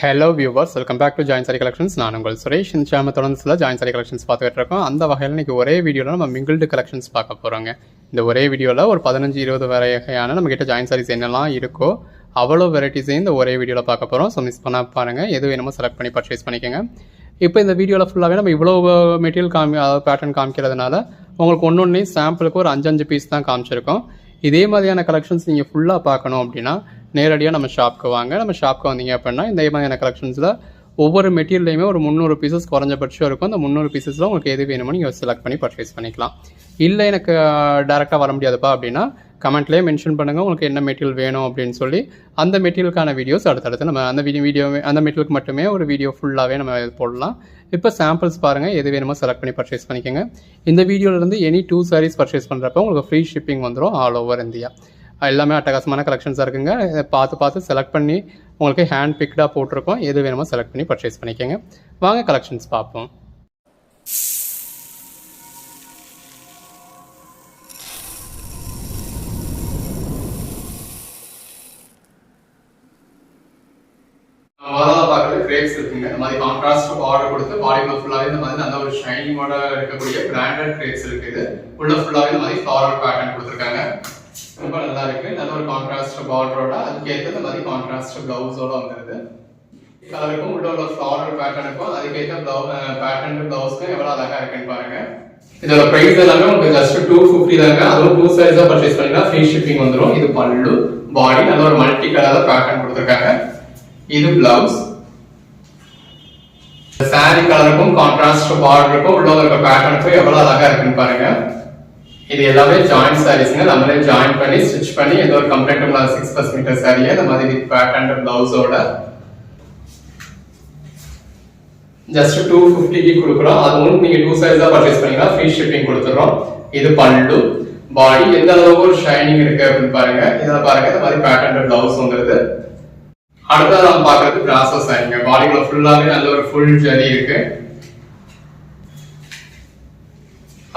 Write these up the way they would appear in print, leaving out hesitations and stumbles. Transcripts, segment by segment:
Hello viewers, welcome back to join sari collections. நான் உங்கள் சுரேஷ். இந்த சேனல் தொடர்ந்து சில ஜாயின் சாரி கலெக்ஷன்ஸ் பார்த்துக்கிட்டு இருக்கோம். அந்த வகையில் இன்றைக்கி ஒரே வீடியோவில் நம்ம மிங்கிள்டு கலெக்ஷன்ஸ் பார்க்க போகிறோங்க. இந்த ஒரே வீடியோவில் ஒரு 15-20 வகையான நம்மகிட்ட ஜாயின் சாரீஸ் என்னெல்லாம் இருக்கோ அவ்வளோ வெரைட்டிஸையும் இந்த ஒரே வீடியோவில் பார்க்க போகிறோம். ஸோ மிஸ் பண்ண பாருங்கள், எது வேணுமோ செலக்ட் பண்ணி பர்ச்சேஸ் பண்ணிக்கோங்க. இப்போ இந்த வீடியோவில் ஃபுல்லாகவே நம்ம இவ்வளோ மெட்டீரியல் அதாவது பேட்டர்ன் காமிக்கிறதுனால உங்களுக்கு ஒன்று சாம்பிளுக்கு ஒரு 5 பீஸ் தான் காமிச்சிருக்கோம். இதே மாதிரியான கலெக்ஷன்ஸ் நீங்கள் ஃபுல்லாக பார்க்கணும் அப்படின்னா நேரடியாக நம்ம ஷாப்க்கு வாங்க. நம்ம ஷாப்க்கு வந்தீங்க அப்படின்னா இந்த மாதிரியான கலெக்ஷன்ஸில் ஒவ்வொரு மெட்டீரியல்லையுமே ஒரு 300 பீசஸ் குறைஞ்சபட்சம் இருக்கும். அந்த 300 பீசஸில் உங்களுக்கு எது வேணுமோ நீங்கள் செலக்ட் பண்ணி பர்ச்சேஸ் பண்ணிக்கலாம். இல்லை எனக்கு டேரெக்டாக வர முடியாதுப்பா அப்படின்னா கமெண்ட்லேயே மென்ஷன் பண்ணுங்கள் உங்களுக்கு என்ன மெட்டீரியல் வேணும் அப்படின்னு சொல்லி. அந்த மெட்டீரியலுக்கான வீடியோஸ் அடுத்தடுத்து நம்ம அந்த மெட்டீரியலுக்கு மட்டுமே ஒரு வீடியோ ஃபுல்லாகவே நம்ம போடலாம். இப்போ சாம்பிள்ஸ் பாருங்கள், எது வேணுமோ செலக்ட் பண்ணி பர்ச்சேஸ் பண்ணிக்கோங்க. இந்த வீடியோலேருந்து எனி 2 சாரீஸ் பர்ச்சேஸ் பண்ணுறப்ப உங்களுக்கு ஃப்ரீ ஷிப்பிங் வந்துடும் ஆல் ஓவர் இந்தியா. எல்லாமே அட்டகாசமான கலெக்ஷன்ஸாக இருக்குங்க. பார்த்து செலக்ட் பண்ணி உங்களுக்கு ஹேண்ட் பிக்டாக போட்டிருக்கோம். எது வேணுமோ செலக்ட் பண்ணி பர்ச்சேஸ் பண்ணிக்கோங்க. வாங்க கலெக்ஷன்ஸ் பார்ப்போம். கிரேப்ஸ் இருக்குங்க. இந்த மாதிரி கான்ட்ராஸ்ட் பார்டர் கொடுத்து பாடிக்குள்ள ஃபுல்லாவே இந்த மாதிரி நல்ல ஒரு ஷைனிங்கோட இருக்கக்கூடிய பிராண்டட் கிரேப்ஸ் இருக்குது. உள்ள ஃபுல்லாவே இந்த மாதிரி ஃப்ளாரல் பேட்டர்ன் கொடுத்துருக்காங்க. ரொம்ப நல்லா இருக்கு. நல்ல ஒரு கான்ட்ராஸ்ட் பார்டரோட அதுக்கேற்ற இந்த மாதிரி கான்ட்ராஸ்ட் பிளவுஸோட வந்துருது. கலருக்கும் உள்ள உள்ள ஃப்ளாரல் பேட்டர்னுக்கும் அதுக்கேற்ற பேட்டர்ன் பிளவுஸ்க்கும் எவ்வளவு அழகா இருக்குன்னு பாருங்க. இதோட பிரைஸ் எல்லாமே உங்களுக்கு ஜஸ்ட் 250 தாங்க. அதுவும் 2 சாரீஸா பர்ச்சேஸ் பண்ணினா ஃப்ரீ ஷிப்பிங் வந்துடும். இது பல்லு, பாடி நல்ல ஒரு மல்டி கலர்ல பேட்டர்ன் கொடுத்துருக்காங்க. இது பிளவுஸ். சாரி கலருக்கும் கான்ட்ராஸ்ட் பார்டருக்கும் உள்ள இருக்க பேட்டர்னுக்கும் எவ்வளவு அழகா இருக்குன்னு பாருங்க. இது எல்லாமே ஜாயிண்ட் சாரீஸ்ங்க. நம்மளே ஜாயின் பண்ணி ஸ்டிச் பண்ணி ஏதோ ஒரு கம்ஃபர்டபுளா 6+ மீட்டர் சாரியை இந்த மாதிரி பேட்டர்ன் பிளவுஸோட ஜஸ்ட் 250க்கு கொடுக்குறோம். அதுவும் நீங்க 2 சாரீஸா பர்ச்சேஸ் பண்ணீங்கன்னா ஃப்ரீ ஷிப்பிங் கொடுத்துறோம். இது பல்லு, பாடி எந்த அளவுக்கு ஒரு ஷைனிங் இருக்கு அப்படின்னு பாருங்க. இதில் பாருங்க இந்த மாதிரி பேட்டர்ன் பிளவுஸ் வந்துருது. அடுத்தது நம்ம பாக்குறது பிராசோ சாரிங்க. பாடிக்குள்ள ஃபுல்லாவே நல்ல ஒரு ஃபுல் ஜரி இருக்கு.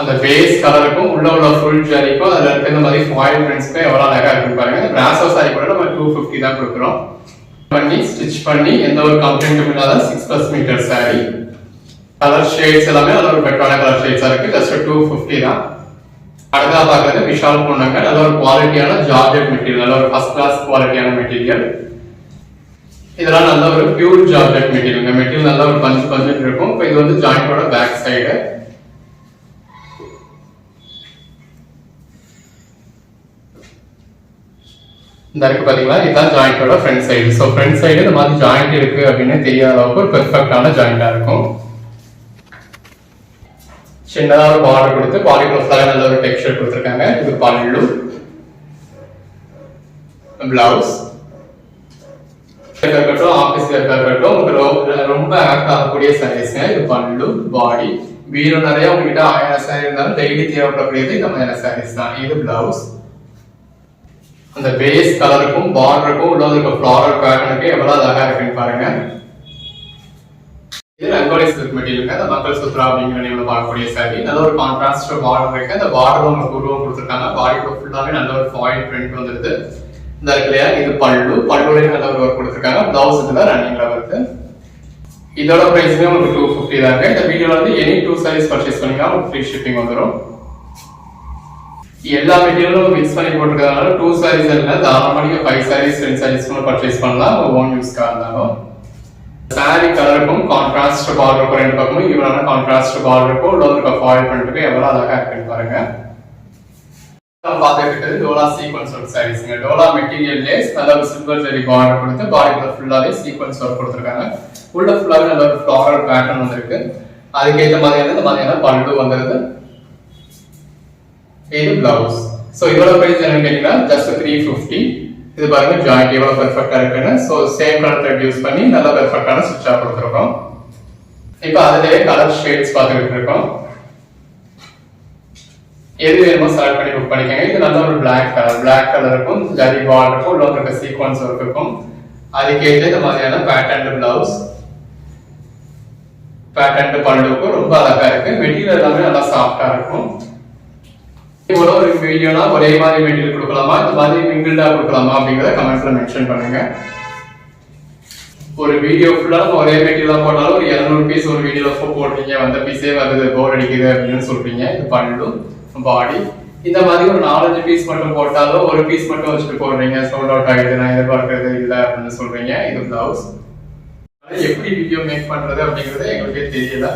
அந்த பேஸ் கலருக்கும் உள்ள உள்ள ஃபுல் ஜரிக்கும் அதுல இருக்க இந்த மாதிரி ஃபாயில் பிரிண்ட்ஸ்க்கு எவ்வளவு அழகா இருக்கு பாருங்க. பிராசோ சாரி கூட நம்ம 250 தான் கொடுக்குறோம். பண்ணி ஸ்டிச் பண்ணி எந்த ஒரு கம்ப்ளைண்ட்டும் இல்லாத 6+ மீட்டர் சாரி. கலர் ஷேட்ஸ் எல்லாமே நல்ல ஒரு பெட்டரான கலர் ஷேட்ஸா இருக்கு. ஜஸ்ட் 250 தான். அடுத்ததா பாக்குறது விஷால் பொண்ணுங்க. நல்ல ஒரு குவாலிட்டியான ஜார்ஜெட் மெட்டீரியல், நல்ல ஒரு ஃபர்ஸ்ட் கிளாஸ் குவாலிட்டியான மெட்டீரியல். இதெல்லாம் நல்ல ஒரு பியூர் ஜார்ஜெட் மெட்டீரியல். மெட்டீரியல் நல்ல ஒரு பஞ்சு இருக்கும். இப்போ இது வந்து ஜாயிண்டோட பேக் சைடு. இந்த இருக்கு பாத்தீங்களா, இதுதான் ஜாயிண்டோட front side. So front side இந்த மாதிரி ஜாயிண்ட் இருக்கு அப்படின்னு தெரியாத அளவுக்கு ஒரு பெர்ஃபெக்டான ஜாயிண்டா இருக்கும். சின்னதா ஒரு பார்டர் கொடுத்து பாடிக்குள்ள ஃபுல்லாக நல்ல ஒரு டெக்ஸ்சர் கொடுத்துருக்காங்க. இது பல்லு, பிளவுஸ் இருக்கட்டும், ஆபீஸ்ல இருக்கட்டும், ரொம்ப ஆக்ட் ஆகக்கூடிய சாரீஸ்ங்க. இது பல்லு, பாடி, வீடு நிறைய உங்ககிட்ட 1000 சாரி இருந்தாலும் டெய்லி தேவைப்படக்கூடியது இந்த மாதிரியான சாரீஸ் தான். இது பிளவுஸ். அந்த பேஸ் கலருக்கும் பார்டருக்கும் உள்ள இருக்க ஃப்ளாரல் பேட்டர்னுக்கு எவ்வளவு அழகா இருக்குன்னு பாருங்க. இது ரங்கோலி சில்க் மெட்டீரியல். அந்த மக்கள் சுத்ரா அப்படிங்கிற நேம்ல பார்க்கக்கூடிய சாரி. நல்ல ஒரு கான்ட்ராஸ்ட் பார்டர் இருக்கு. அந்த பார்டர் உங்களுக்கு உருவம் கொடுத்துருக்காங்க. பாடிக்கு ஃபுல்லாவே நல்ல ஒரு ஃபாயில் பிரிண்ட் வந்துருது. இந்த இருக்குல்லையா, இது பல்லு, பல்லுலையும் நல்ல ஒரு ஒர்க் கொடுத்துருக்காங்க. பிளவுஸ் இதுல ரன்னிங்ல வருது. இதோட பிரைஸ்மே உங்களுக்கு 250 தாங்க. இந்த வீடியோல வந்து எனி 2 சாரீஸ் பர்ச்சேஸ் பண்ணீங்கன்னா உங்களுக்கு ஃப்ரீ ஷிப்பிங் வந்துடும். எல்லா மெட்டீரியலும் மிக்ஸ் பண்ணி போட்டுருக்கிறதுனால 2 சாரீஸ் இல்லை, தாராளமாக நீங்க 5 சாரீஸ் 10 சாரீஸ் பர்ச்சேஸ் பண்ணலாம். ஓன் யூஸ்க்காக இருந்தாலும். சாரி கலருக்கும் கான்ட்ராஸ்ட் பார்டருக்கும் ரெண்டு பக்கமும் இவ்வளவு கான்ட்ராஸ்ட் பார்டருக்கும் உள்ள இருக்க ஃபாயில் பண்ணிட்டு எவ்வளவு அழகா இருக்குன்னு பாருங்க. பார்த்துட்டு டோலா சீக்வன்ஸ் ஒர்க் சாரீஸ்ங்க. டோலா மெட்டீரியல் லேஸ் நல்ல ஒரு சில்வர் ஜெரி பார்டர் கொடுத்து பாடிக்குள்ள ஃபுல்லாவே சீக்வன்ஸ் ஒர்க் கொடுத்துருக்காங்க. உள்ள ஃபுல்லாவே நல்ல ஒரு ஃப்ளாரல் பேட்டர்ன் வந்திருக்கு. அதுக்கேற்ற மாதிரியான இந்த மாதிரியான பல்லு வந்துருது. இது பிளவுஸ். சோ இதோட பிரைஸ் என்னன்னு கேட்டீங்கன்னா ஜஸ்ட் 350. இது பாருங்க ஜாயிண்ட் எவ்வளவு பெர்ஃபெக்ட்டா இருக்குன்னு. So same colour thread use பண்ணி நல்ல பெர்ஃபெக்ட்டான ஸ்டிச்சா கொடுத்துருக்கோம். இப்போ அதிலேயே கலர் ஷேட்ஸ் பார்த்துக்கிட்டு இருக்கோம். எது வேணுமோ செலக்ட் பண்ணி புக் பண்ணிக்கோங்க. இது நல்ல ஒரு பிளாக் கலருக்கும் ஜரி பார்டருக்கும் உள்ள இருக்க சீக்வன்ஸ் ஒர்க்குக்கும் அதுக்கேற்ற இந்த மாதிரியான பேட்டர்ன் பிளவுஸ், பேட்டர்ன் பல்லுக்கும் ரொம்ப அழகா இருக்கு. மெட்டீரியல் எல்லாமே நல்லா சாஃப்டா இருக்கும். இவ்வளோ ஒரு வீடியோனா ஒரே மாதிரி மெட்டீரியல் கொடுக்கலாமா, இந்த மாதிரி மிங்கிள்டா கொடுக்கலாமா அப்படிங்கிறத கமெண்ட்ஸ்ல மென்ஷன் பண்ணுங்க. ஒரு வீடியோ ஃபுல்லா நம்ம ஒரே மெட்டீரியலா போட்டாலும் ஒரு 200 பீஸ் ஒரு வீடியோல போடுறீங்க, வந்த பீஸே வந்து போர் அடிக்குது அப்படின்னு சொல்றீங்க. இது பல்லு, பாடி. இந்த மாதிரி ஒரு 4-5 பீஸ் மட்டும் போட்டாலும் ஒரு பீஸ் மட்டும் வச்சுட்டு போடுறீங்க, சோல்ட் அவுட் ஆகிடுது, நான் எதிர்பார்க்கறது இல்லை அப்படின்னு சொல்றீங்க. இது பிளவுஸ். எப்படி வீடியோ மேக் பண்றது அப்படிங்கறது எங்களுக்கே தெரியல.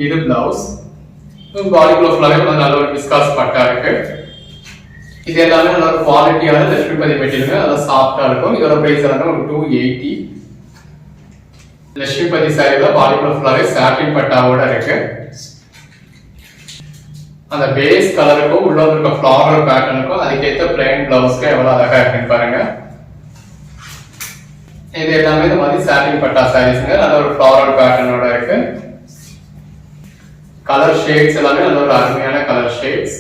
இது பிளவுஸ். பாடிக்குள்ள ஃபுல்லாவே நல்ல ஒரு விஸ்காஸ் பட்டா இருக்கு. இது எல்லாமே நல்ல ஒரு குவாலிட்டியான லட்சுமிபதி மெட்டீரியல், நல்லா சாஃப்டா இருக்கும். இதோட பிரைஸ் எல்லாமே ஒரு 280. லட்சுமிபதி சாரியில பாடிக்குள்ள ஃபுல்லாவே சாட்டின் பட்டாவோட இருக்கு. அந்த பேஸ் கலருக்கும் உள்ள இருக்க ஃப்ளாரல் பேட்டர்னுக்கும் அதுக்கேற்ற பிளைன் பிளவுஸ்க்கு எவ்வளவு அழகா இருக்குன்னு பாருங்க. இது எல்லாமே இந்த மாதிரி சாட்டின் பட்டா சாரீஸ்ங்க, நல்ல ஒரு ஃப்ளாரல் பேட்டர்னோட இருக்கு. கலர் ஷேட்ஸ் எல்லாமே நல்ல ஒரு அருமையான கலர் ஷேட்ஸ்.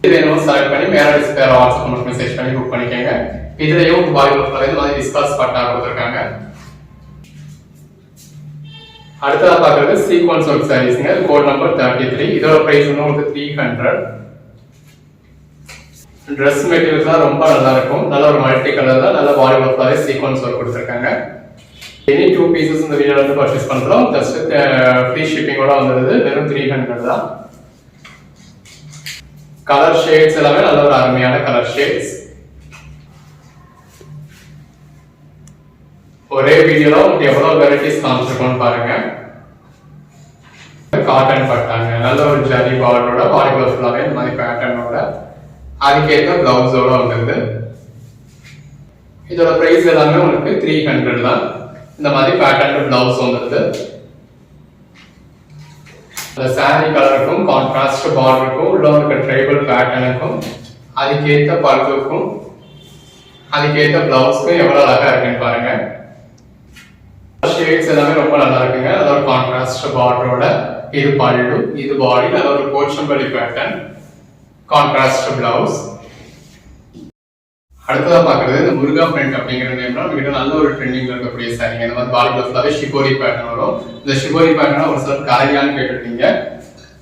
இது என்னமோ செலக்ட் பண்ணி மேல டிஸ்பிளே வாட்ஸ்அப் நம்பருக்கு மெசேஜ் பண்ணி புக் பண்ணிக்கங்க. இதுலயும் பாடிக்குள்ள ஃபுல்லாவே இந்த மாதிரி டிஸ்கஸ் பட்டா கொடுத்துருக்காங்க. அடுத்ததா பாக்குறது சீக்வன்ஸ் ஒர்க் சாரீஸ்ங்க, கோட் நம்பர் 33. இதோட பிரைஸ் வந்து உங்களுக்கு 300. Dress மெட்டீரியல்ஸ்லாம் ரொம்ப நல்லா இருக்கும். நல்ல ஒரு மல்டி கலர்ல நல்ல பாடி ஒர்க்ல சீக்வன்ஸ் ஒர்க் கொடுத்திருக்காங்க. எனி 2 பீசஸ் இந்த வீடியோல இருந்து பர்ச்சேஸ் பண்றோம். ஜஸ்ட் ஃப்ரீ ஷிப்பிங்கோட வந்தது. வெறும் 300 தான். கலர் ஷேட்ஸ் எல்லாமே நல்ல ஒரு அருமையான கலர் ஷேட்ஸ். ஒரே வீடியோல உங்களுக்கு எவ்வளவு வெரைட்டிஸ் காமிச்சிருக்கோம்னு பாருங்க. காட்டன் பட்டாங்க, நல்ல ஒரு ஜரி பார்டரோட பாடி ஃபுல்லாவே இந்த மாதிரி பேட்டர்னோட அதுக்கேற்ற பிளவுஸோட வந்துருது. இதோட பிரைஸ் எல்லாமே உங்களுக்கு 300 தான். இந்த மாதிரி பேட்டர்ன் பிளவுஸ் வந்துருது. இந்த சாரி கலருக்கும் கான்ட்ராஸ்ட் பார்டருக்கும் உள்ள இருக்க ட்ரைபல் பேட்டர்னுக்கும் அதுக்கேற்ற பல்லுக்கும் அதுக்கேற்ற பிளவுஸ்க்கும் எவ்வளவு அழகா இருக்குன்னு பாருங்க. ஷேட்ஸ் எல்லாமே ரொம்ப நல்லா இருக்குங்க. அதோட கான்ட்ராஸ்ட் பார்டரோட இது பல்லு, இது பாடி, நல்ல ஒரு போச்சம்பள்ளி பேட்டர்ன், கான்ட்ராஸ்ட் பிளவுஸ். அடுத்ததா பாக்குறது இந்த முருகா பிரிண்ட் அப்படிங்கிற நேம்ல நம்ம நல்ல ஒரு ட்ரெண்டிங்ல இருக்கக்கூடிய சாரிங்க. இந்த மாதிரி பாடி ஃபுல்லாவே ஷிபோரி பேட்டர்ன் வரும். இந்த ஷிபோரி பேட்டர்னா ஒரு சிலர் கரையான்னு கேட்டிருக்கீங்க.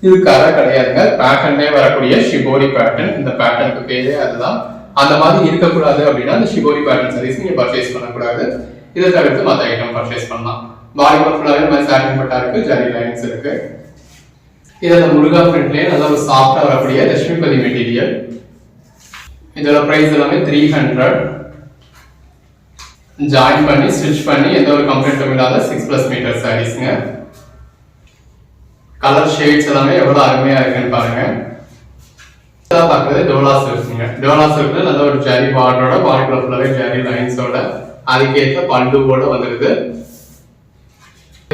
இது கரை கிடையாதுங்க, பேட்டர்னே வரக்கூடிய ஷிபோரி பேட்டர்ன். இந்த பேட்டர்னுக்கு பேரே அதுதான். அந்த மாதிரி இருக்கக்கூடாது அப்படின்னா இந்த ஷிபோரி பேட்டர்ன் சாரீஸ் நீங்க பர்ச்சேஸ் பண்ணக்கூடாது. இதை தவிர்த்து மற்ற ஐட்டம் பர்ச்சேஸ் பண்ணலாம். பாடி ஃபுல்லாவே இந்த மாதிரி சாட்டின் பட்டா இருக்கு, ஜரி லைன்ஸ் இருக்கு. இது அந்த முருகா பிரிண்ட்லயே நல்ல ஒரு சாஃப்டா வரக்கூடிய லட்சுமிபதி மெட்டீரியல். இதோட பிரைஸ் எல்லாமே 300. ஜாயின் பண்ணி ஸ்டிச் பண்ணி எந்த ஒரு கம்ப்ளைண்ட்டும் இல்லாத 6+ மீட்டர் சாரீஸ்ங்க. கலர் ஷேட்ஸ் எல்லாமே எவ்வளவு அருமையா இருக்குன்னு பாருங்க. பாக்குறது டோலா சில்க்ங்க. டோலா சில்க்ல நல்ல ஒரு ஜரி பார்டரோட பாடி ஃபுல்லாவே ஜரி லைன்ஸோட அதுக்கேற்ற பல்லுவோட வந்துருது.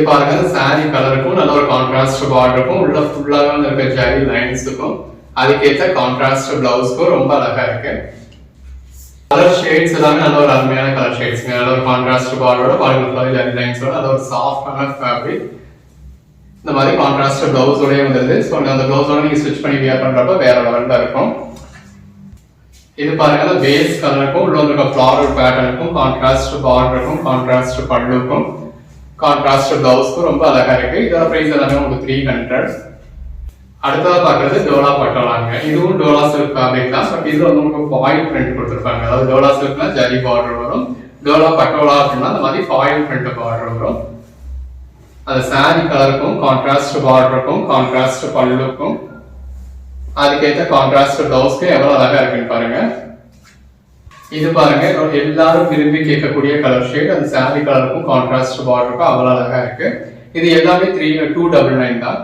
பாருங்க, சாரி கலருக்கும் நல்ல ஒரு கான்ட்ராஸ்ட் பார்டருக்கும் உள்ள ஃபுல்லாவே இருக்க ஜரி லைன்ஸுக்கும் அதுக்கேற்ற கான்ட்ராஸ்ட் பிளவுஸ்க்கும் ரொம்ப அழகா இருக்கு. கலர் ஷேட்ஸ் எல்லாமே நல்ல ஒரு அருமையான கலர் ஷேட்ஸ்ங்க. நல்ல ஒரு கான்ட்ராஸ்ட் பார்டரோட பாடி ஃபுல்லாவே ஜரி லைன்ஸோட நல்ல ஒரு சாஃப்டான ஃபேப்ரிக். இந்த மாதிரி கான்ட்ராஸ்ட் பிளவுஸோடய வந்துருது. ஸோ அந்த பிளவுஸோட நீங்க ஸ்டிச் பண்ணி வியர் பண்றப்ப வேற லெவல்ல இருக்கும். இது பாருங்க, பேஸ் கலருக்கும் உள்ள இருக்க ஃப்ளாரல் பேட்டர்னுக்கும் கான்ட்ராஸ்ட் பார்டருக்கும் கான்ட்ராஸ்ட் பல்லுக்கும் கான்ட்ராஸ்ட் பிளவுஸ்க்கும் ரொம்ப அழகா இருக்கு. இதோட பிரைஸ் எல்லாமே உங்களுக்கு 300. அடுத்ததா பாக்குறது டோலா பட்டோலாங்க. இதுவும் டோலா சில்க் ஃபேப்ரிக் தான். பட் இதுல வந்து உங்களுக்கு ஃபாயில் பிரிண்ட் கொடுத்துருப்பாங்க. அதாவது டோலா சில்க்னா ஜரி பார்டர் வரும், டோலா பட்டோலா அப்படின்னா அந்த மாதிரி ஃபாயில் பிரிண்ட் பார்டர் வரும். அந்த சாரி கலருக்கும் கான்ட்ராஸ்ட் பார்டருக்கும் கான்ட்ராஸ்ட் பல்லுக்கும் அதுக்கேற்ற கான்ட்ராஸ்ட் பிளவுஸ்க்கு எவ்வளவு அழகா இருக்குன்னு பாருங்க. இது பாருங்க, எல்லாரும் விரும்பி கேட்கக்கூடிய கலர் ஷேட். அந்த சாரி கலருக்கும் கான்ட்ராஸ்ட் பார்டருக்கும் அவ்வளவு அழகா இருக்கு. இது எல்லாமே 299 தான்.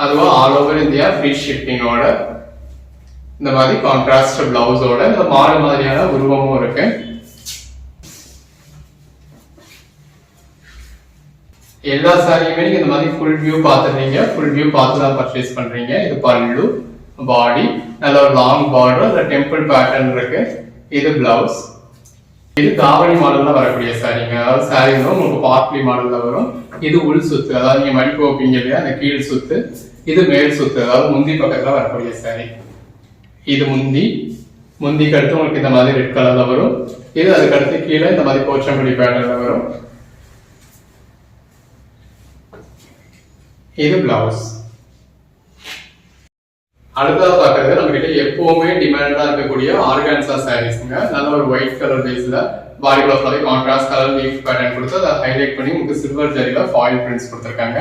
அதுவா ஆல் ஓவர் இந்தியா ஃப்ரீ ஷிப்பிங்கோட இந்த மாதிரி கான்ட்ராஸ்ட் பிளவுஸோட இந்த மாடல் மாதிரியான உருவமும் இருக்கு. எல்லா சாரியுமே நீங்க இந்த மாதிரி ஃபுல் வியூ பாத்துறீங்க. ஃபுல் வியூ பார்த்து தான் பர்ச்சேஸ் பண்றீங்க. இது பல்லு, பாடி, நல்ல ஒரு லாங் பார்டர், அந்த டெம்பிள் பேட்டர்ன் இருக்கு. இது பிளவுஸ். இது தாவணி மாடல்ல வரக்கூடிய சாரிங்க. அதாவது சாரி உங்களுக்கு பார்ட்லி மாடல்ல வரும். இது உள் சுத்து, அதாவது நீங்க மடிப்பு வைப்பீங்க இல்லையா, அந்த கீழ் சுத்து. இது மேல் சுத்து, அதாவது முந்தி பக்கத்துல வரக்கூடிய சாரி. இது முந்திக்கு அடுத்து உங்களுக்கு இந்த மாதிரி ரெட் கலர்ல வரும். இது அதுக்கு அடுத்து கீழே இந்த மாதிரி போச்சம்பள்ளி பேட்டர்ன்ல வரும். இது பிளவுஸ். அடுத்ததா பாக்குறது நம்ம கிட்ட எப்பவுமே டிமாண்டா இருக்கக்கூடிய ஆர்கான்சா சாரீஸ்ங்க. நல்ல ஒரு ஒயிட் கலர் பேஸ்ல பாடி ஃபுல்லாவே கான்ட்ராஸ்ட் கலர் லீஃப் பேட்டர்ன் கொடுத்து அதை ஹைலைட் பண்ணி உங்களுக்கு சில்வர் ஜரியில ஃபாயில் பிரிண்ட்ஸ் கொடுத்துருக்காங்க.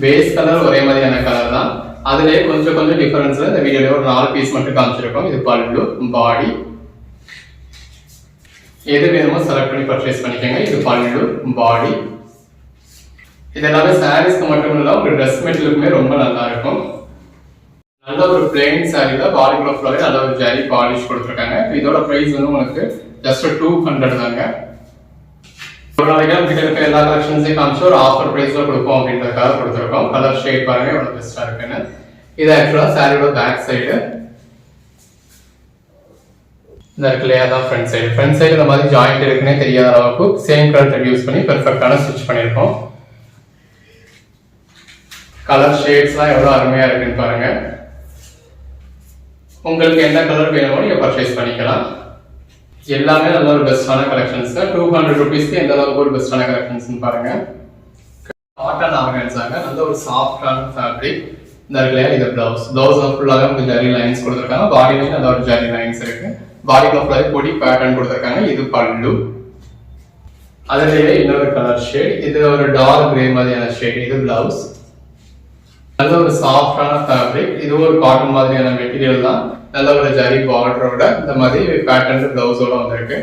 பேஸ் கலர் ஒரே மாதிரியான கலர் தான், அதுலயே கொஞ்சம் கொஞ்சம் டிஃபரன்ஸ்ல இந்த வீடியோல ஒரு 4 பீஸ் மட்டும் காமிச்சிருக்கோம். இது பல்லு, பாடி, எது வேணுமோ செலக்ட் பண்ணி பர்ச்சேஸ் பண்ணிக்கோங்க. இது பல்லு, பாடி, இது எல்லாமே சாரீஸ்க்கு மட்டும் இல்ல உங்க ட்ரெஸ் மெட்டீரியலுக்குமே ரொம்ப நல்லா இருக்கும். நல்ல ஒரு பிளெயின் சாரீல பாடி ஃபுல்லாவே நல்ல ஒரு ஜரி பாலிஷ் கொடுத்துருக்காங்க. இதோட பிரைஸ் வந்து உங்களுக்கு ஜஸ்ட் 200 தாங்க. ஒரு நாளைக்கு நம்ம கிட்ட இருக்க எல்லா கலெக்ஷன்ஸையும் காமிச்சு ஒரு ஆஃபர் பிரைஸ்ல கொடுப்போம் அப்படின்றதுக்காக கொடுத்துருக்கோம். கலர் ஷேட் பாருங்க எவ்வளவு பெஸ்டா இருக்குன்னு. இது ஆக்சுவலா சாரியோட பேக் சைடு, இந்த இருக்குல்லையா தான் ஃப்ரண்ட் சைடு. ஃப்ரண்ட் சைடு இந்த மாதிரி ஜாயிண்ட் இருக்குன்னே தெரியாத அளவுக்கு சேம் கலர் யூஸ் பண்ணி பெர்ஃபெக்டான ஸ்டிச் பண்ணியிருக்கோம். கலர் ஷேட்ஸ்லாம் எவ்வளவு அருமையா இருக்குன்னு பாருங்க. உங்களுக்கு என்ன கலர் வேணுமோ நீங்க பர்ச்சேஸ் பண்ணிக்கலாம். எல்லாமே நல்ல ஒரு பெஸ்டான கலெக்ஷன்ஸ். 200 ரூபீஸ்க்கு எந்த அளவுக்கு ஒரு பெஸ்டான கலெக்ஷன்ஸ் பாருங்க. காட்டன் ஆர்கன்ஸாங்க, நல்ல ஒரு சாஃப்டான ஃபேப்ரிக். இந்த இருக்குல்லையா இது பிளவுஸ் ஃபுல்லாக உங்களுக்கு ஜரி லைன்ஸ் கொடுத்துருக்காங்க. பாடிலையும் நல்ல ஒரு ஜரி லைன்ஸ் இருக்கு. பாடி ஃபுல்லாவே பொடி பேட்டர்ன் கொடுத்துருக்காங்க. இது பல்லு, அதுலயே இன்னொரு கலர் ஷேட், இது ஒரு டார்க் கிரே மாதிரியான ஷேட். இது பிளவுஸ், நல்ல ஒரு சாஃப்டான ஃபேப்ரிக். இது ஒரு காட்டன் மாதிரியான மெட்டீரியல் தான். நல்ல ஒரு ஜரி பார்டரோட இந்த மாதிரி பேட்டர்ன் பிளவுஸோட வந்திருக்கு.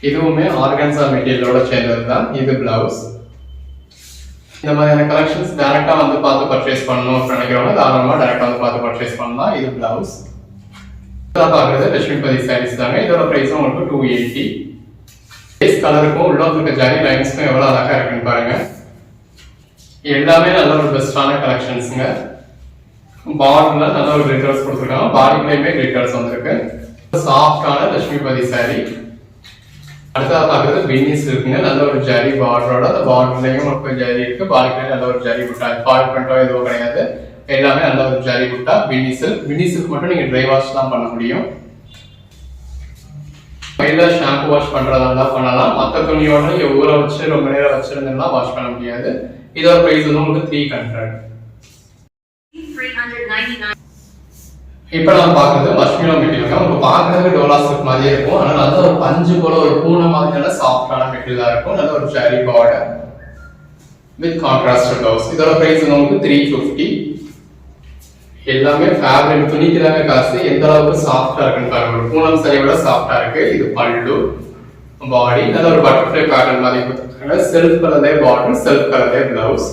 இதுவுமே ஆர்கான்சா மெட்டீரியலோட சேர்ந்தது தான். இது பிளவுஸ். இந்த மாதிரியான கலெக்ஷன்ஸ் டைரக்டா வந்து பார்த்து பர்ச்சேஸ் பண்ணணும் நினைக்கிறவங்க தாராளமா டைரக்டா வந்து பார்த்து பர்ச்சேஸ் பண்ணலாம். இது பிளவுஸ். பாக்குறது லட்சுமிபதி சாரீஸ் தாங்க. இதோட பிரைஸ் உங்களுக்கு 280. பேஸ் கலருக்கும் உள்ள இருக்க ஜரி லைன்ஸ்க்கும் எவ்வளவு அழகா இருக்குன்னு பாருங்க. எல்லாமே நல்ல ஒரு பெஸ்டான கலெக்ஷன்ஸ்ங்க. பார்டர்ல நல்ல ஒரு கிளிட்டர்ஸ் கொடுத்துருக்காங்க. பாடிக்குள்ளேயுமே கிளிட்டர்ஸ் வந்திருக்கு. சாஃப்டான லட்சுமிபதி சாரி. அடுத்ததா பாக்குறது பின்னிஸ் இருக்குங்க. நல்ல ஒரு ஜரி பார்டரோட, அந்த பார்டர்லயும் ஒரு ஜரி இருக்கு. பாடிக்குள்ளே நல்ல ஒரு ஜரி புட்டா, ஃபால் பண்ணிட்டோ எதுவும் கிடையாது. எல்லாமே நல்ல ஒரு ஜரி புட்டா. பின்னிஸுக்கு மட்டும் நீங்க ட்ரை வாஷ் தான் பண்ண முடியும். கையில ஷாம்பு வாஷ் பண்றதா பண்ணலாம். மற்ற துணியோட நீங்க ஊற வச்சு ரொம்ப நேரம் வச்சிருந்தா வாஷ் பண்ண முடியாது. இதோட பிரைஸ் வந்து உங்களுக்கு 300. இப்ப நம்ம பாக்குறது மஷ்மிலோ மெட்டீரியல். உங்களுக்கு பாக்குறதுக்கு டோலா சில்க் மாதிரியே இருக்கும். ஆனா நல்ல ஒரு பஞ்சு போல ஒரு பூனை மாதிரியான சாஃப்டான மெட்டீரியலா இருக்கும். நல்ல ஒரு zari border with contrast blouse. இதோட பிரைஸ் வந்து உங்களுக்கு 350. எல்லாமே ஃபேப்ரிக் துணிக்கு தாங்க காசு. எந்த அளவுக்கு சாஃப்டா இருக்குன்னு பாருங்க. ஒரு பூனம் சாரியோட சாஃப்டா இருக்கு. இது பல்லு, பாடி நல்ல ஒரு பட்டர்ஃப்ளை பேட்டர்ன் மாதிரி கொடுத்துருக்காங்க. செல்ஃப் கலர்லே பார்டர், செல்ஃப் கலர்லே பிளவுஸ்.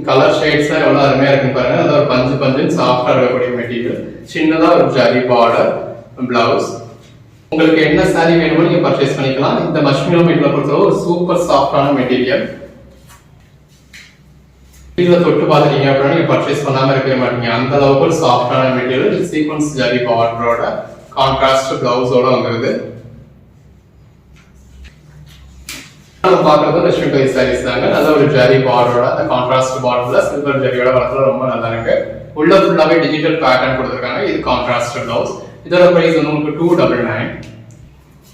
கலர் ஷேட்ஸ் எவ்வளவு அருமையா இருக்குன்னு பாருங்க. நல்ல ஒரு பஞ்சு சாஃப்டா இருக்கக்கூடிய மெட்டீரியல். சின்னதா ஒரு ஜரி பார்டர், பிளவுஸ். உங்களுக்கு என்ன சாரி வேணுமோ நீங்க பர்ச்சேஸ் பண்ணிக்கலாம். இந்த மஷ்மிலோ மெட்டீரியல் பொறுத்தவரை ஒரு சூப்பர் சாஃப்டான மெட்டீரியல். இதுல தொட்டு பாத்தீங்க அப்படின்னா நீங்க பர்ச்சேஸ் பண்ணாம இருக்கவே மாட்டீங்க. அந்த அளவுக்கு ஒரு சாஃப்டான மெட்டீரியல். சீக்வன்ஸ் ஜரி பார்டரோட கான்ட்ராஸ்ட் பிளவுஸோட வந்துருது. பாக்குறது லட்சுமிபதி சாரீஸ் தாங்க. நல்ல ஒரு ஜரி பார்டரோட, அந்த கான்ட்ராஸ்ட் பார்டர்ல சில்வர் ஜரியோட வளர்த்துல ரொம்ப நல்லா இருக்கு. உள்ள ஃபுல்லாவே டிஜிட்டல் பேட்டர்ன் கொடுத்துருக்காங்க. இது கான்ட்ராஸ்ட் பிளவுஸ். இதோட பிரைஸ் வந்து உங்களுக்கு 299.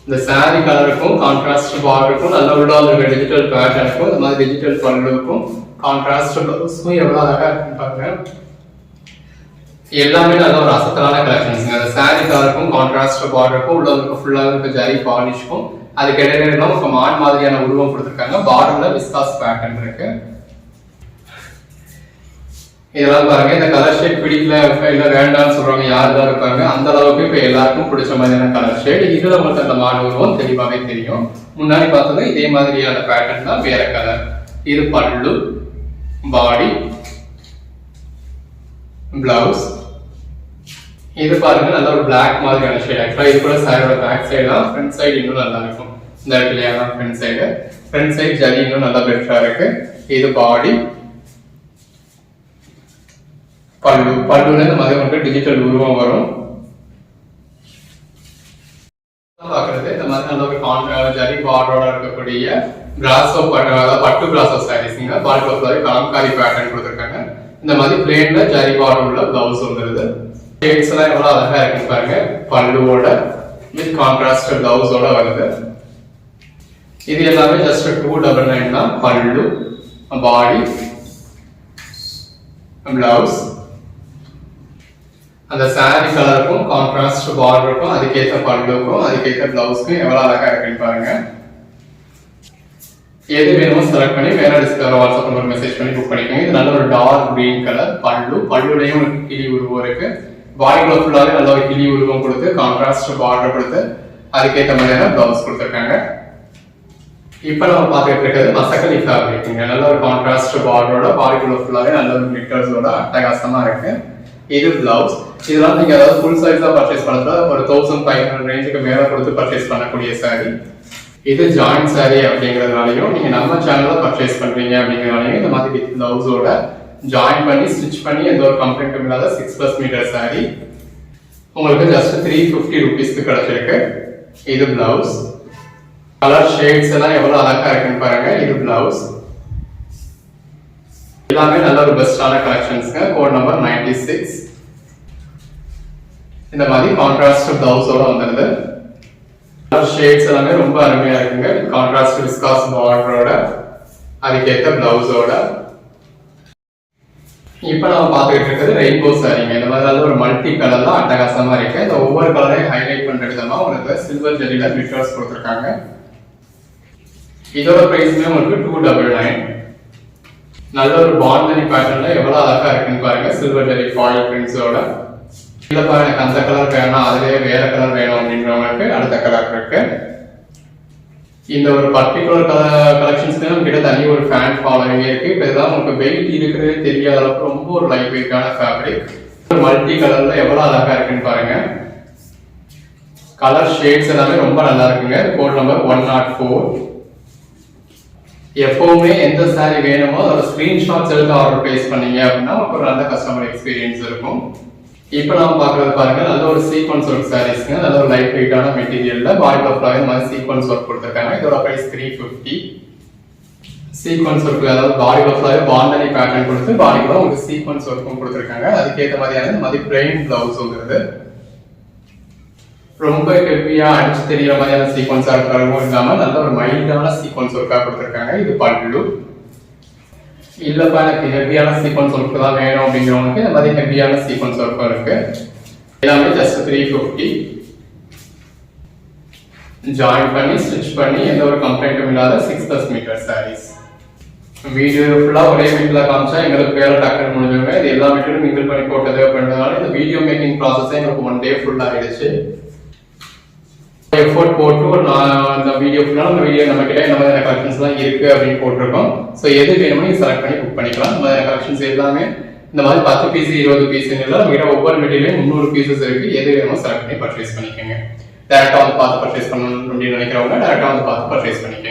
இந்த சாரி கலருக்கும் கான்ட்ராஸ்ட் பார்டருக்கும் நல்ல உள்ள இருக்க டிஜிட்டல் பேட்டர்னுக்கும் இந்த மாதிரி டிஜிட்டல் பல்லுக்கும் கான்ட்ராஸ்ட் பிளவுஸ்க்கும் எவ்வளவு அழகா இருக்குன்னு பாருங்க. எல்லாமே நல்ல ஒரு அசத்தலான கலெக்ஷன்ஸ். அந்த சாரி கலருக்கும் கான்ட்ராஸ்ட் பார்டருக்கும் உள்ள இருக்க ஃபுல்லாவே இருக்க ஜரி பாலிஷ்க்கும் அதுக்கு இடையில ஒரு மான் மாதிரியான உருவம் கொடுத்துருக்காங்க. பார்டர்ல விஸ்காஸ் பேட்டர்ன் இருக்கு. இதெல்லாம் பாருங்க. இந்த கலர் ஷேட் பிடிக்கல இல்ல வேண்டாம்னு சொல்றவங்க யாருதான் இருப்பாங்க. அந்த அளவுக்கு இப்ப எல்லாருக்கும் பிடிச்ச மாதிரியான கலர் ஷேட். இதுல உங்களுக்கு அந்த மான் உருவம் தெளிவாவே தெரியும். முன்னாடி பார்த்தது இதே மாதிரியான பேட்டர்ன் தான், வேற கலர். இது பல்லு, பாடி, பிளவுஸ். இது பாருங்க நல்ல ஒரு பிளாக் மாதிரியான ஷேட். ஆக்சுவலா இது கூட சாரியோட பேக் சைடு தான். ஃப்ரண்ட் சைடு இன்னும் நல்லா இருக்கும். இந்த இடத்துலயே தான் front side. Front side zari இன்னும் நல்லா பெட்டரா இருக்கு. இது பாடி, பல்லுல இந்த மாதிரி உங்களுக்கு டிஜிட்டல் உருவம் வரும். பாக்குறது இந்த மாதிரி நல்ல ஒரு ஜரி பார்டரோட இருக்கக்கூடிய பிராசோ பட்டு பிராசோ சாரீஸ்ங்க. பாடி கலம்காரி பேட்டர்ன் கொடுத்துருக்காங்க. இந்த மாதிரி பிளேன்ல ஜரி பார்டர் உள்ள பிளவுஸ் வந்துருது. ஷேட்ஸ் எல்லாம் எவ்வளவு அழகா இருக்குன்னு பாருங்க. பல்லுவோட வித் கான்ட்ராஸ்ட் பிளவுஸோட வருது. இது எல்லாமே ஜஸ்ட் 299 தான். பல்லு, பாடி, பிளவுஸ். அந்த saree கலருக்கும் கான்ட்ராஸ்ட் பார்டருக்கும் அதுக்கேற்ற பல்லுக்கும் அதுக்கேற்ற பிளவுஸ்க்கும் எவ்வளவு அழகா இருக்குன்னு பாருங்க. எது வேணுமோ செலக்ட் பண்ணி மேல டிஸ்பிளேல வாட்ஸ்அப் நம்பர் மெசேஜ் பண்ணி புக் பண்ணிக்கோங்க. இது நல்ல ஒரு டார்க் கிரீன் கலர் பல்லுலையும் ஒரு கிளி உருவம் இருக்கு. பாடிக்குள்ள ஃபுல்லாவே நல்ல ஒரு கிளி உருவம் கொடுத்து கான்ட்ராஸ்ட் பார்டர் கொடுத்து அதுக்கேற்ற மாதிரியான பிளவுஸ் கொடுத்துருக்காங்க. இப்ப நம்ம பார்த்துட்டு இருக்கிறது மசக்கலி ஃபேப்ரிக்ங்க. நல்ல ஒரு கான்ட்ராஸ்ட் பார்டரோட பாடிக்குள்ள ஃபுல்லாவே நல்ல ஒரு கிளிட்டர்ஸோட அட்டகாசமா இருக்கு. இது பிளவுஸ். இதெல்லாம் நீங்க ஏதாவது ஃபுல் சைஸா பர்ச்சேஸ் பண்றதா ஒரு 1500 ரேஞ்சுக்கு மேல கொடுத்து பர்ச்சேஸ் பண்ணக்கூடிய saree. இது ஜாயிண்ட் saree அப்படிங்கிறதுனாலையும் நீங்க நம்ம சேனல்ல பர்ச்சேஸ் பண்றீங்க அப்படிங்கிறதுனாலையும் இந்த மாதிரி வித் பிளவுஸோட ஜாயின் பண்ணி ஸ்டிச் பண்ணி எந்த ஒரு கம்ப்ளைண்ட்டும் இல்லாத 6+ மீட்டர் saree உங்களுக்கு ஜஸ்ட் 350 ரூபீஸ்க்கு கிடைச்சிருக்கு. இது பிளவுஸ். கலர் ஷேட்ஸ் எல்லாம் எவ்வளவு அழகா இருக்குன்னு பாருங்க. இது பிளவுஸ். எல்லாமே நல்ல ஒரு பெஸ்டான கலெக்ஷன்ஸ்ங்க. Code number 96. இந்த மாதிரி கான்ட்ராஸ்ட் பிளவுஸோட வந்துருது. கலர் ஷேட்ஸ் எல்லாமே ரொம்ப அருமையா இருக்குங்க. கான்ட்ராஸ்ட் விஸ்காஸ் பார்டரோட அதுக்கேற்ற பிளவுஸோட. இப்ப நம்ம பார்த்துக்கிட்டு இருக்கிறது ரெயின்போ சாரீங்க. இந்த மாதிரி நல்ல ஒரு மல்டி கலர்ல அட்டகாசமா இருக்கு. இந்த ஒவ்வொரு கலரையும் ஹைலைட் பண்ற விதமா உங்களுக்கு சில்வர் ஜெரியில glitters கொடுத்துருக்காங்க. இதோட பிரைஸ்மே உங்களுக்கு 299. நல்ல ஒரு பாண்டனி பேட்டர்ன்ல எவ்வளவு அழகா இருக்குன்னு பாருங்க. சில்வர் ஜெரி ஃபாயில் பிரிண்ட்ஸோட. இல்லப்பா எனக்கு அந்த கலர் வேணும் அதுலயே வேற கலர் வேணும் அப்படின்றவங்களுக்கு அடுத்த கலர் இருக்கு. இந்த ஒரு பர்டிகுலர் கலெக்ஷன்ஸ்க்கு நம்ம கிட்ட தனி ஒரு ஃபேன் ஃபாலோவிங் இருக்கு. இப்போ இதெல்லாம் உங்களுக்கு வெயிட் இருக்கிறதே தெரியாத அளவுக்கு ரொம்ப ஒரு லைட் வெயிட்டான ஃபேப்ரிக். மல்டி கலர்ல எவ்வளவு அழகா இருக்குன்னு பாருங்க. கலர் ஷேட்ஸ் எல்லாமே ரொம்ப நல்லா இருக்குங்க. Code number 104. எப்பவுமே எந்த saree வேணுமோ அதோட ஸ்கிரீன்ஷாட்ஸ் எடுத்து ஆர்டர் பிளேஸ் பண்ணீங்க அப்படின்னா ஒரு நல்ல கஸ்டமர் எக்ஸ்பீரியன்ஸ் இருக்கும். இப்போ நாம பாக்குறது பாருங்க நல்ல ஒரு சீக்வன்ஸ் ஒர்க் சாரீஸ்ங்க. நல்ல ஒரு லைட் வெயிட்டான மெட்டீரியல்ல பாடி ஃபிளார் மாதிரி சீக்வன்ஸ் ஒர்க் கொடுத்துருக்காங்க. இதோட பிரைஸ் 350. சீக்வன்ஸ் ஒர்க் அதாவது பாடி ஃபிளார் பாண்டனி பேட்டர்ன் கொடுத்து பாடிக்குள்ள உங்களுக்கு சீக்வன்ஸ் ஒர்க்கும் கொடுத்துருக்காங்க. அதுக்கேற்ற மாதிரியான இந்த மாதிரி பிரெயின் பிளவுஸ் வந்துருது. ரொம்ப ஹெவியா அடிச்சு தெரியற மாதிரியான சீக்வன்ஸா இருக்கிறதும் இல்லாம நல்ல ஒரு மைல்டான சீக்வன்ஸ் ஒர்க்கா கொடுத்துருக்காங்க. இது பல்லு. இல்லப்பா எனக்கு ஹெவியான சீக்வன்ஸ் ஒர்க் தான் வேணும் அப்படிங்கிறவங்களுக்கு இந்த மாதிரி ஹெவியான சீக்வன்ஸ் ஒர்க்கும் இருக்கு. எல்லாமே ஜஸ்ட் 350. ஜாயின் பண்ணி ஸ்டிச் பண்ணி எந்த ஒரு கம்ப்ளைண்ட்டும் இல்லாத 6+ மீட்டர் sarees. வீடியோ ஃபுல்லா ஒரே வீட்டுல காமிச்சா எங்களுக்கு வேலை டக்குன்னு முடிஞ்சுங்க. இது எல்லா வீட்டிலும் மிங்கிள் பண்ணி போட்டது அப்படின்றதுனால இந்த வீடியோ மேக்கிங் ப்ராசஸே எங்களுக்கு 1 டே ஃபுல்லா ஆயிடுச்சு. எஃபோர்ட் போட்டு இந்த வீடியோ ஃபுல்லாக நம்ம வீடியோ நம்ம கிட்ட இந்த மாதிரி கலெக்ஷன்ஸ்லாம் இருக்கு அப்படின்னு போட்டிருக்கோம். ஸோ எது வேணுமோ நீங்கள் செலக்ட் பண்ணி புக் பண்ணிக்கலாம். இந்த மாதிரி கலெக்ஷன்ஸ் எல்லாமே இந்த மாதிரி 10 பீஸ் 20 பீஸ் இல்லை நம்ம கிட்ட ஒவ்வொரு மெட்டீரியலும் 300 பீசஸ் இருக்கு. எது வேணுமோ செலக்ட் பண்ணி பர்ச்சேஸ் பண்ணிக்கோங்க. டேரக்டாக வந்து பார்த்து பர்ச்சேஸ் பண்ணணும் அப்படின்னு நினைக்கிறவங்க டேரக்டாக வந்து பார்த்து பர்ச்சேஸ் பண்ணிக்கோங்க.